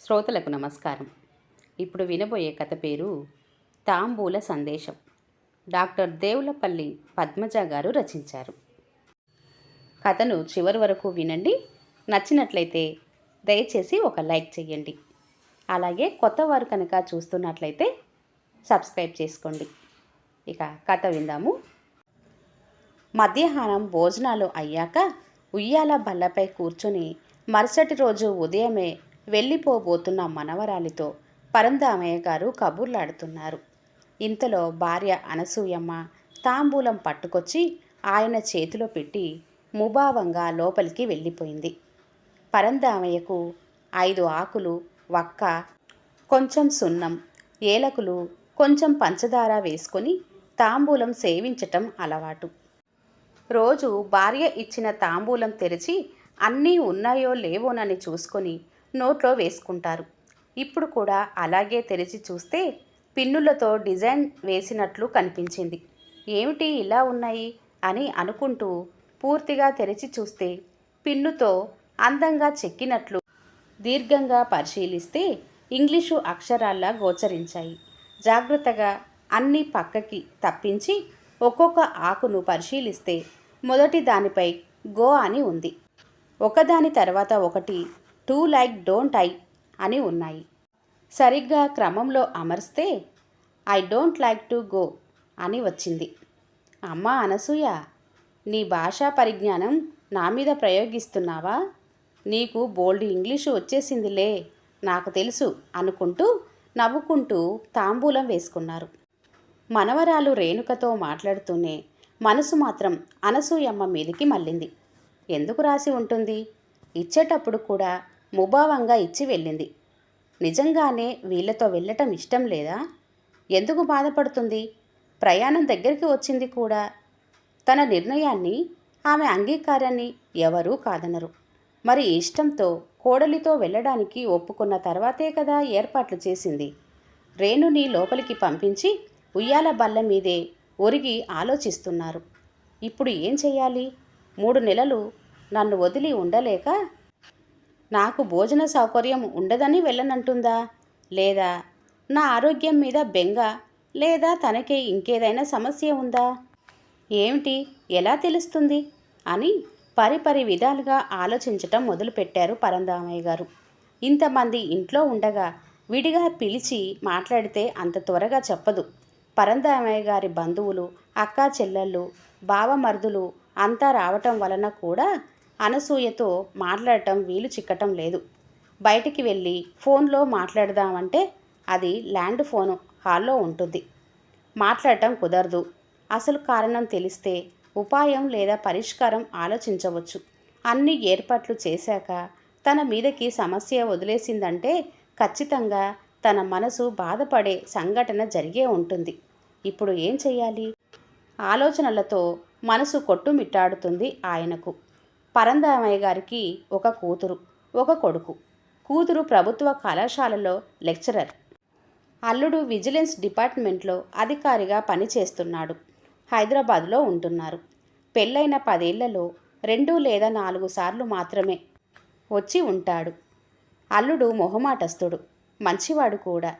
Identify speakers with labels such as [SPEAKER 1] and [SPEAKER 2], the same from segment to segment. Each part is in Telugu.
[SPEAKER 1] శ్రోతలకు నమస్కారం. ఇప్పుడు వినబోయే కథ పేరు తాంబూల సందేశం. డాక్టర్ దేవులపల్లి పద్మజ గారు రచించారు. కథను చివరి వరకు వినండి. నచ్చినట్లయితే దయచేసి ఒక లైక్ చేయండి. అలాగే కొత్త వారు కనుక చూస్తున్నట్లయితే సబ్స్క్రైబ్ చేసుకోండి. ఇక కథ విందాము. మధ్యాహ్నం భోజనాలు అయ్యాక ఉయ్యాల బల్లపై కూర్చొని మరుసటి రోజు ఉదయమే వెళ్ళిపోబోతున్న మనవరాలితో పరంధామయ్య గారు కబుర్లాడుతున్నారు. ఇంతలో భార్య అనసూయమ్మ తాంబూలం పట్టుకొచ్చి ఆయన చేతిలో పెట్టి ముభావంగా లోపలికి వెళ్ళిపోయింది. పరంధామయ్యకు 5 ఆకులు, వక్క, కొంచెం సున్నం, ఏలకులు, కొంచెం పంచదార వేసుకొని తాంబూలం సేవించటం అలవాటు. రోజు భార్య ఇచ్చిన తాంబూలం తెరిచి అన్నీ ఉన్నాయో లేవోనని చూసుకొని నోట్లో వేసుకుంటారు. ఇప్పుడు కూడా అలాగే తెరిచి చూస్తే పిన్నులతో డిజైన్ వేసినట్లు కనిపించింది. ఏమిటి ఇలా ఉన్నాయి అని అనుకుంటూ పూర్తిగా తెరిచి చూస్తే పిన్నుతో అందంగా చెక్కినట్లు దీర్ఘంగా పరిశీలిస్తే ఇంగ్లీషు అక్షరాల్లా గోచరించాయి. జాగ్రత్తగా అన్నీ పక్కకి తప్పించి ఒక్కొక్క ఆకును పరిశీలిస్తే మొదటి దానిపై గో అని ఉంది. ఒకదాని తర్వాత ఒకటి టు లైక్ డోంట్ ఐ అని ఉన్నాయి. సరిగ్గా క్రమంలో అమర్స్తే I don't like to go అని వచ్చింది. అమ్మా అనసూయ, నీ భాషా పరిజ్ఞానం నా మీద ప్రయోగిస్తున్నావా? నీకు బోల్డ్ ఇంగ్లీషు వచ్చేసిందిలే, నాకు తెలుసు అనుకుంటూ నవ్వుకుంటూ తాంబూలం వేసుకున్నారు. మనవరాలు రేణుకతో మాట్లాడుతూనే మనసు మాత్రం అనసూయమ్మ మీదికి మళ్ళింది. ఎందుకు రాసి ఉంటుంది? ఇచ్చేటప్పుడు కూడా ముభావంగా ఇచ్చి వెళ్ళింది. నిజంగానే వీళ్ళతో వెళ్ళటం ఇష్టం లేదా? ఎందుకు బాధపడుతుంది? ప్రయాణం దగ్గరికి వచ్చింది కూడా. తన నిర్ణయాన్ని, ఆమె అంగీకారాన్ని ఎవరూ కాదనరు. మరి ఇష్టంతో కోడలితో వెళ్ళడానికి ఒప్పుకున్న తర్వాతే కదా ఏర్పాట్లు చేసింది. రేణుని లోపలికి పంపించి ఉయ్యాల బల్ల మీదే ఒరిగి ఆలోచిస్తున్నారు. ఇప్పుడు ఏం చెయ్యాలి? 3 నెలలు నన్ను వదిలి ఉండలేక నాకు భోజన సౌకర్యం ఉండదని వెళ్ళనంటుందా? లేదా నా ఆరోగ్యం మీద బెంగ? లేదా తనకే ఇంకేదైనా సమస్య ఉందా? ఏమిటి, ఎలా తెలుస్తుంది అని పరిపరి విధాలుగా ఆలోచించటం మొదలుపెట్టారు పరంధామయ్య గారు. ఇంతమంది ఇంట్లో ఉండగా విడిగా పిలిచి మాట్లాడితే అంత త్వరగా చెప్పదు. పరంధామయ్య గారి బంధువులు, అక్కా చెల్లెళ్ళు, బావమరుదులు అంతా రావటం వలన కూడా అనసూయతో మాట్లాడటం వీలు చిక్కటం లేదు. బయటికి వెళ్ళి ఫోన్లో మాట్లాడదామంటే అది ల్యాండ్ ఫోను హాల్లో ఉంటుంది. మాట్లాడటం కుదరదు. అసలు కారణం తెలిస్తే ఉపాయం లేదా పరిష్కారం ఆలోచించవచ్చు. అన్ని ఏర్పాట్లు చేశాక తన మీదకి సమస్య వదిలేసిందంటే ఖచ్చితంగా తన మనసు బాధపడే సంఘటన జరిగే ఉంటుంది. ఇప్పుడు ఏం చెయ్యాలి? ఆలోచనలతో మనసు కొట్టుమిట్టాడుతుంది ఆయనకు. పరంధామయ్య గారికి ఒక కూతురు, ఒక కొడుకు. కూతురు ప్రభుత్వ కళాశాలలో లెక్చరర్. అల్లుడు విజిలెన్స్ డిపార్ట్మెంట్లో అధికారిగా పనిచేస్తున్నాడు. హైదరాబాద్లో ఉంటున్నారు. పెళ్ళైన 10 ఏళ్లలో 2 లేదా 4 సార్లు మాత్రమే వచ్చి ఉంటాడు. అల్లుడు మొహమాటస్తుడు, మంచివాడు కూడా.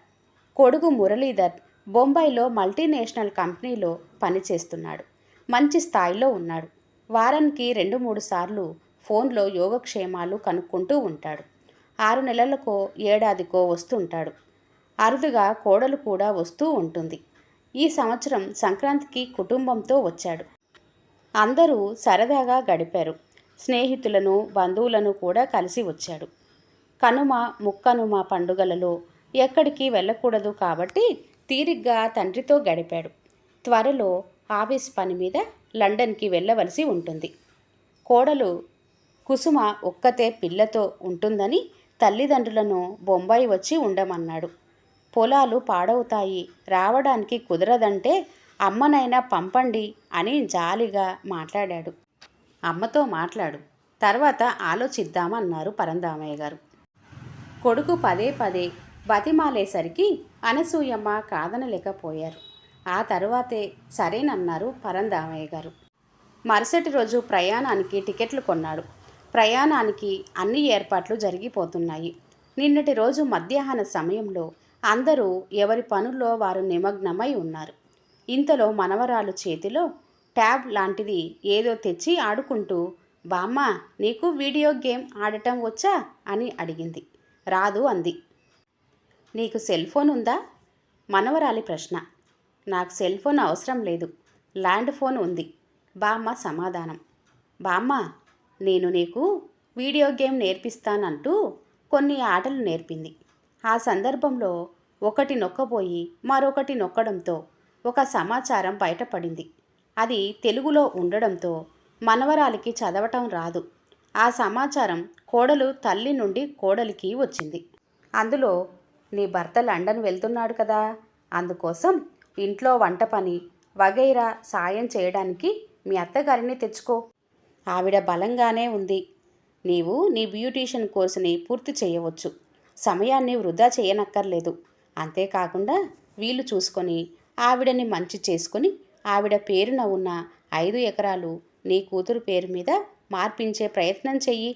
[SPEAKER 1] కొడుకు మురళీధర్ బొంబాయిలో మల్టీనేషనల్ కంపెనీలో పనిచేస్తున్నాడు. మంచి స్థాయిలో ఉన్నాడు. వారానికి 2-3 సార్లు ఫోన్లో యోగక్షేమాలు కనుక్కుంటూ ఉంటాడు. 6 నెలలకో ఏడాదికో వస్తుంటాడు. అరుదుగా కోడలు కూడా వస్తూ ఉంటుంది. ఈ సంవత్సరం సంక్రాంతికి కుటుంబంతో వచ్చాడు. అందరూ సరదాగా గడిపారు. స్నేహితులను, బంధువులను కూడా కలిసి వచ్చాడు. కనుమ, ముక్కనుమ పండుగలలో ఎక్కడికి వెళ్ళకూడదు కాబట్టి తీరిగ్గా తండ్రితో గడిపాడు. త్వరలో ఆఫీస్ పని మీద లండన్కి వెళ్ళవలసి ఉంటుంది. కోడలు కుసుమ ఒక్కతే పిల్లతో ఉంటుందని తల్లిదండ్రులను బొంబాయి వచ్చి ఉండమన్నాడు. పొలాలు పాడవుతాయి, రావడానికి కుదరదంటే అమ్మనైనా పంపండి అని జాలిగా మాట్లాడాడు. అమ్మతో మాట్లాడు, తర్వాత ఆలోచిద్దామన్నారు పరంధామయ్య గారు. కొడుకు పదే పదే బతిమాలేసరికి అనసూయమ్మ కాదనలేకపోయారు. ఆ తర్వాతే సరేనన్నారు పరంధామయ్య గారు. మరుసటి రోజు ప్రయాణానికి టికెట్లు కొన్నాడు. ప్రయాణానికి అన్ని ఏర్పాట్లు జరిగిపోతున్నాయి. నిన్నటి రోజు మధ్యాహ్న సమయంలో అందరూ ఎవరి పనుల్లో వారు నిమగ్నమై ఉన్నారు. ఇంతలో మనవరాలు చేతిలో ట్యాబ్ లాంటిది ఏదో తెచ్చి ఆడుకుంటూ, బామ్మ, నీకు వీడియో గేమ్ ఆడటం వచ్చా అని అడిగింది. రాదు అంది. నీకు సెల్ ఫోన్ ఉందా? మనవరాలి ప్రశ్న. నాకు సెల్ ఫోన్ అవసరం లేదు, ల్యాండ్ ఫోన్ ఉంది బామ్మ సమాధానం. బామ్మ, నేను నీకు వీడియో గేమ్ నేర్పిస్తానంటూ కొన్ని ఆటలు నేర్పింది. ఆ సందర్భంలో ఒకటి నొక్కబోయి మరొకటి నొక్కడంతో ఒక సమాచారం బయటపడింది. అది తెలుగులో ఉండడంతో మనవరాలికి చదవటం రాదు. ఆ సమాచారం కోడలు తల్లి నుండి కోడలికి వచ్చింది. అందులో, నీ భర్త లండన్ వెళ్తున్నాడు కదా, అందుకోసం ఇంట్లో వంట పని వగైరా సాయం చేయడానికి మీ అత్తగారిని తెచ్చుకో. ఆవిడ బలంగానే ఉంది. నీవు నీ బ్యూటీషియన్ కోర్సుని పూర్తి చేయవచ్చు. సమయాన్ని వృధా చేయనక్కర్లేదు. అంతేకాకుండా వీలు చూసుకొని ఆవిడని మంచి చేసుకుని ఆవిడ పేరున ఉన్న 5 ఎకరాలు నీ కూతురు పేరు మీద మార్పించే ప్రయత్నం చెయ్యి.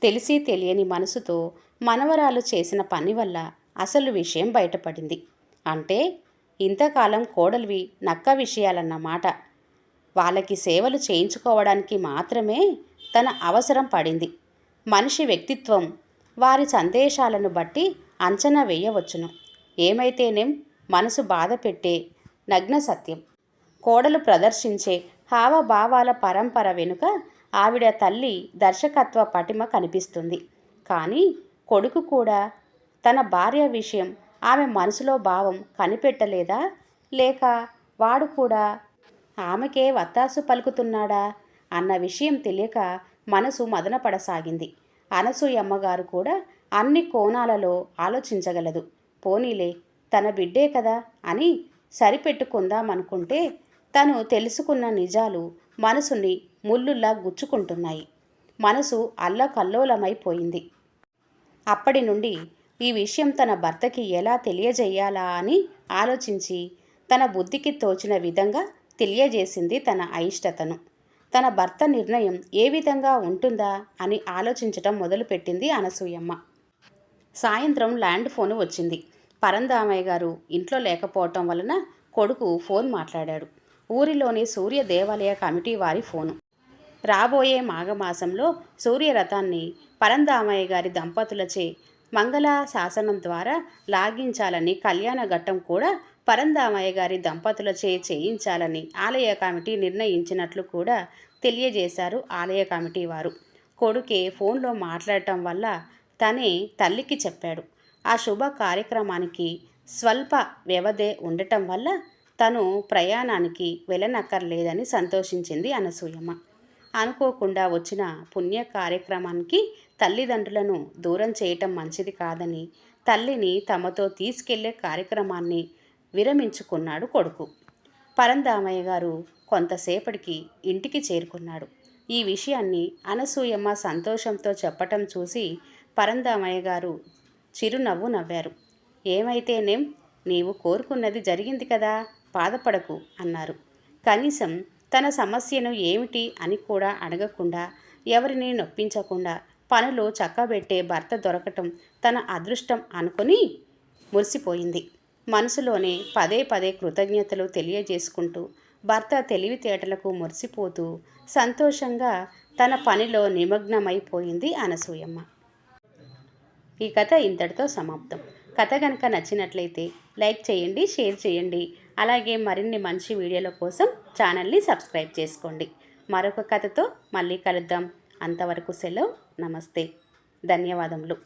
[SPEAKER 1] తెలిసి తెలియని మనసుతో మనవరాలు చేసిన పని వల్ల అసలు విషయం బయటపడింది. అంటే ఇంతకాలం కోడలివి నక్క విషయాలన్నమాట. వాళ్ళకి సేవలు చేయించుకోవడానికి మాత్రమే తన అవసరం పడింది. మనిషి వ్యక్తిత్వం వారి సందేశాలను బట్టి అంచనా వేయవచ్చును. ఏమైతేనేం మనసు బాధ పెట్టే నగ్న సత్యం. కోడలు ప్రదర్శించే హావభావాల పరంపర వెనుక ఆవిడ తల్లి దర్శకత్వ పటిమ కనిపిస్తుంది. కానీ కొడుకు కూడా తన భార్య విషయం ఆమె మనసులో భావం కనిపెట్టలేదా? లేక వాడు కూడా ఆమెకే వత్తాసు పలుకుతున్నాడా అన్న విషయం తెలియక మనసు మదనపడసాగింది. అనసూయమ్మగారు కూడా అన్ని కోణాలలో ఆలోచించగలదు. పోనీలే, తన బిడ్డే కదా అని సరిపెట్టుకుందామనుకుంటే తను తెలుసుకున్న నిజాలు మనసుని ముల్లుల్లా గుచ్చుకుంటున్నాయి. మనసు అల్లకల్లోలమైపోయింది. అప్పటి నుండి ఈ విషయం తన భర్తకి ఎలా తెలియజేయాలా అని ఆలోచించి తన బుద్ధికి తోచిన విధంగా తెలియజేసింది తన అయిష్టతను. తన భర్త నిర్ణయం ఏ విధంగా ఉంటుందా అని ఆలోచించటం మొదలుపెట్టింది అనసూయమ్మ. సాయంత్రం ల్యాండ్ ఫోను వచ్చింది. పరందామయ్య గారు ఇంట్లో లేకపోవటం వలన కొడుకు ఫోన్ మాట్లాడాడు. ఊరిలోని సూర్య దేవాలయ కమిటీ వారి ఫోను. రాబోయే మాఘమాసంలో సూర్యరథాన్ని పరందామయ్య గారి దంపతులచే మంగళ శాసనం ద్వారా లాగించాలని, కళ్యాణ ఘట్టం కూడా పరందామయ్య గారి దంపతులచే చేయించాలని ఆలయ కమిటీ నిర్ణయించినట్లు కూడా తెలియజేశారు ఆలయ కమిటీ వారు. కొడుకే ఫోన్లో మాట్లాడటం వల్ల తనే తల్లికి చెప్పాడు. ఆ శుభ కార్యక్రమానికి స్వల్ప వ్యవధే ఉండటం వల్ల తను ప్రయాణానికి వెళ్ళనక్కర్లేదని సంతోషించింది అనసూయమ్మ. అనుకోకుండా వచ్చిన పుణ్య కార్యక్రమానికి తల్లిదండ్రులను దూరం చేయటం మంచిది కాదని తల్లిని తమతో తీసుకెళ్లే కార్యక్రమాన్ని విరమించుకున్నాడు కొడుకు. పరందామయ్య గారు కొంతసేపటికి ఇంటికి చేరుకున్నాడు. ఈ విషయాన్ని అనసూయమ్మ సంతోషంతో చెప్పటం చూసి పరందామయ్య గారు చిరునవ్వు నవ్వారు. ఏమైతేనేం, నీవు కోరుకున్నది జరిగింది కదా, బాధపడకు అన్నారు. కనీసం తన సమస్యను ఏమిటి అని కూడా అడగకుండా, ఎవరిని నొప్పించకుండా పనులు చక్కబెట్టే భర్త దొరకటం తన అదృష్టం అనుకుని మురిసిపోయింది. మనసులోనే పదే పదే కృతజ్ఞతలు తెలియజేసుకుంటూ భర్త తెలివితేటలకు మురిసిపోతూ సంతోషంగా తన పనిలో నిమగ్నమైపోయింది అనసూయమ్మ. ఈ కథ ఇంతటితో సమాప్తం. కథ కనుక నచ్చినట్లయితే లైక్ చేయండి, షేర్ చేయండి. అలాగే మరిన్ని మంచి వీడియోల కోసం ఛానల్ని సబ్స్క్రైబ్ చేసుకోండి. మరొక కథతో మళ్ళీ కలుద్దాం. అంతవరకు సెలవు. నమస్తే. ధన్యవాదములు.